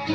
Oh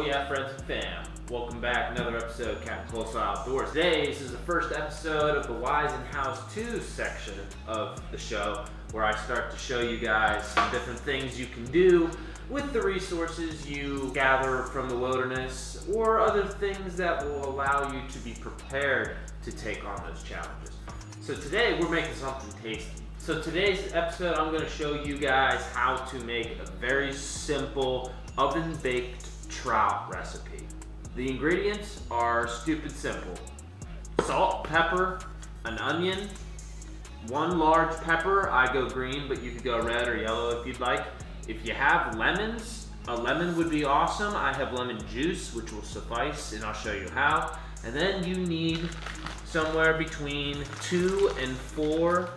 yeah, friends and fam, welcome back. Another episode of Captain Coleslaw Outdoors. Today, this is the first episode of the Whys and Hows To section of the show, where I start to show you guys some different things you can do with the resources you gather from the wilderness, or other things that will allow you to be prepared to take on those challenges. So today, we're making something tasty. So today's episode, I'm going to show you guys how to make a very simple oven-baked trout recipe. The ingredients are stupid simple. Salt, pepper, an onion, one large pepper. I go green, but you could go red or yellow if you'd like. If you have lemons, a lemon would be awesome. I have lemon juice, which will suffice, and I'll show you how. And then you need somewhere between 2 and 4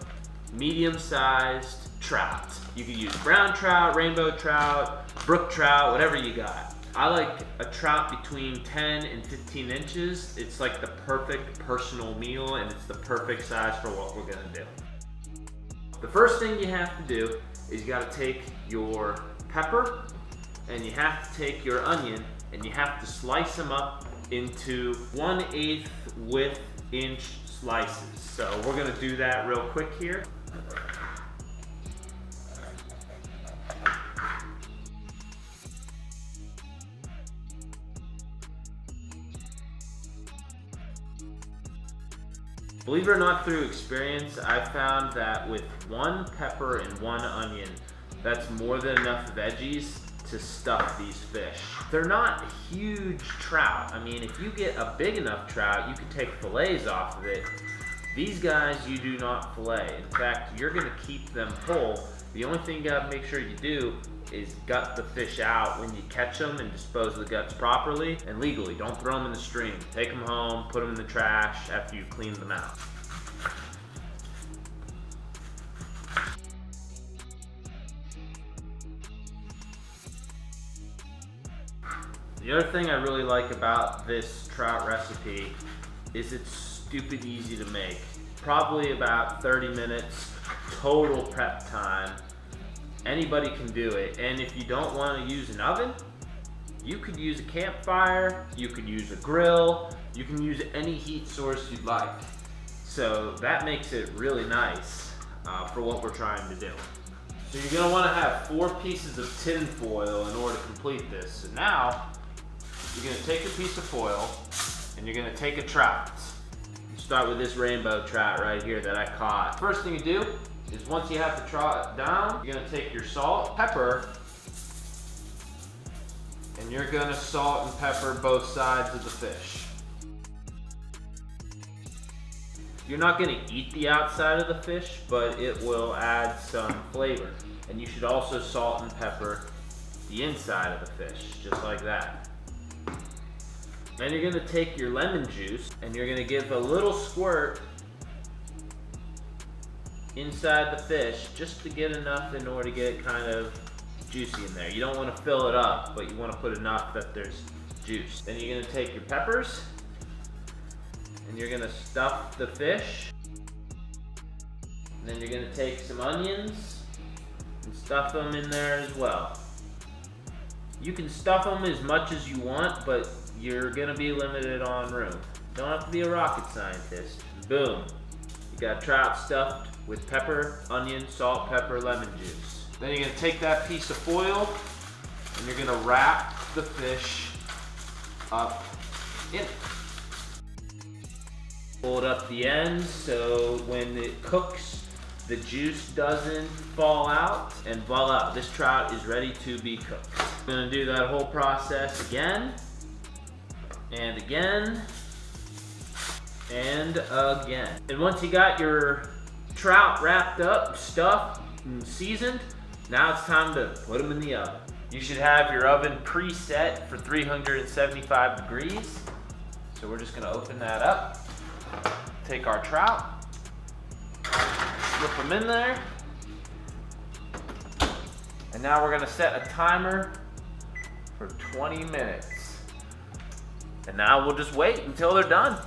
medium-sized trout. You can use brown trout, rainbow trout, brook trout, whatever you got. I like a trout between 10 and 15 inches. It's like the perfect personal meal, and it's the perfect size for what we're gonna do. The first thing you have to do is you gotta take your pepper and you have to take your onion and you have to slice them up into 1/8 width inch slices. So we're gonna do that real quick here. Believe it or not, through experience, I've found that with 1 pepper and 1 onion, that's more than enough veggies to stuff these fish. They're not huge trout. I mean, if you get a big enough trout, you can take fillets off of it. These guys, you do not fillet. In fact, you're gonna keep them whole. The only thing you gotta make sure you do is gut the fish out when you catch them and dispose of the guts properly and legally. Don't throw them in the stream. Take them home, put them in the trash after you clean them out. The other thing I really like about this trout recipe is it's stupid easy to make. Probably about 30 minutes total prep time. Anybody can do it, and if you don't want to use an oven, you could use a campfire, you could use a grill, you can use any heat source you'd like. So that makes it really nice for what we're trying to do. So you're going to want to have 4 pieces of tin foil in order to complete this. So now, you're going to take a piece of foil, and you're going to take a trout. You start with this rainbow trout right here that I caught. First thing you do is once you have the trout down, you're gonna take your salt, pepper, and you're gonna salt and pepper both sides of the fish. You're not gonna eat the outside of the fish, but it will add some flavor. And you should also salt and pepper the inside of the fish, just like that. Then you're gonna take your lemon juice and you're gonna give a little squirt inside the fish, just to get enough in order to get it kind of juicy in there. You don't want to fill it up, but you want to put enough that there's juice. Then you're going to take your peppers and you're going to stuff the fish. And then you're going to take some onions and stuff them in there as well. You can stuff them as much as you want, but you're going to be limited on room. Don't have to be a rocket scientist. Boom. You got trout stuffed with pepper, onion, salt, pepper, lemon juice. Then you're gonna take that piece of foil and you're gonna wrap the fish up in it. Pull it up the end so when it cooks, the juice doesn't fall out, and voila, this trout is ready to be cooked. I'm gonna do that whole process again, and again, and again. And once you got your trout wrapped up, stuffed, and seasoned, now it's time to put them in the oven. You should have your oven preset for 375 degrees. So we're just gonna open that up, take our trout, slip them in there, and now we're gonna set a timer for 20 minutes. And now we'll just wait until they're done.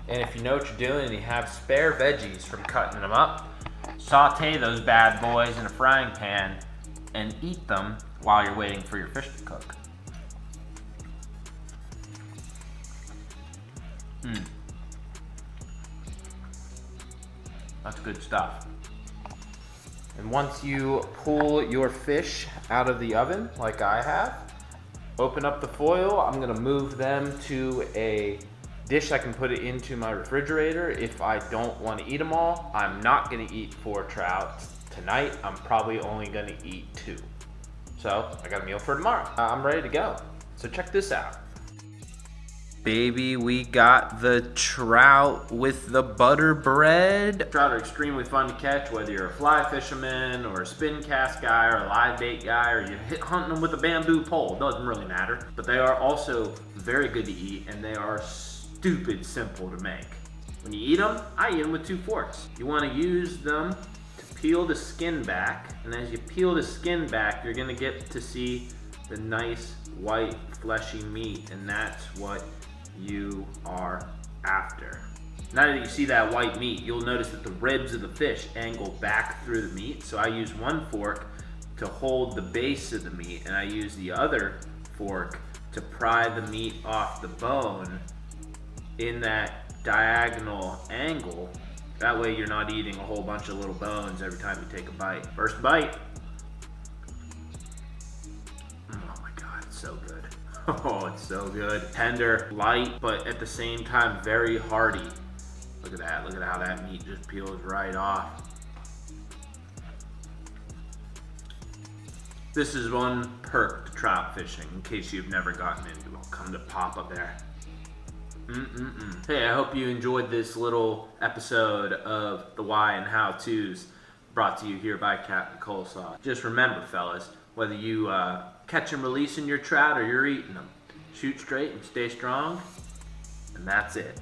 And if you know what you're doing and you have spare veggies from cutting them up, saute those bad boys in a frying pan and eat them while you're waiting for your fish to cook. That's good stuff. And once you pull your fish out of the oven, like I have, open up the foil. I'm gonna move them to a dish I can put it into my refrigerator if I don't want to eat them all. I'm not gonna eat 4 trout tonight. I'm probably only gonna eat 2. So I got a meal for tomorrow. I'm ready to go. So check this out. Baby, we got the trout with the butter bread. Trout are extremely fun to catch, whether you're a fly fisherman or a spin cast guy or a live bait guy, or you're hunting them with a bamboo pole. It doesn't really matter. But they are also very good to eat, and they are stupid simple to make. When you eat them, I eat them with 2 forks. You want to use them to peel the skin back, and as you peel the skin back, you're gonna get to see the nice white fleshy meat, and that's what you are after. Now that you see that white meat, you'll notice that the ribs of the fish angle back through the meat. So I use 1 fork to hold the base of the meat, and I use the other fork to pry the meat off the bone in that diagonal angle. That way you're not eating a whole bunch of little bones every time you take a bite. First bite. Oh my God, it's so good. Oh, it's so good. Tender, light, but at the same time, very hearty. Look at that. Look at how that meat just peels right off. This is one perk to trout fishing, in case you've never gotten into it. It'll come to pop up there. Hey, I hope you enjoyed this little episode of the why and how to's brought to you here by Captain Coleslaw. Just remember, fellas, whether you catch and releasing your trout or you're eating them, shoot straight and stay strong, and that's it.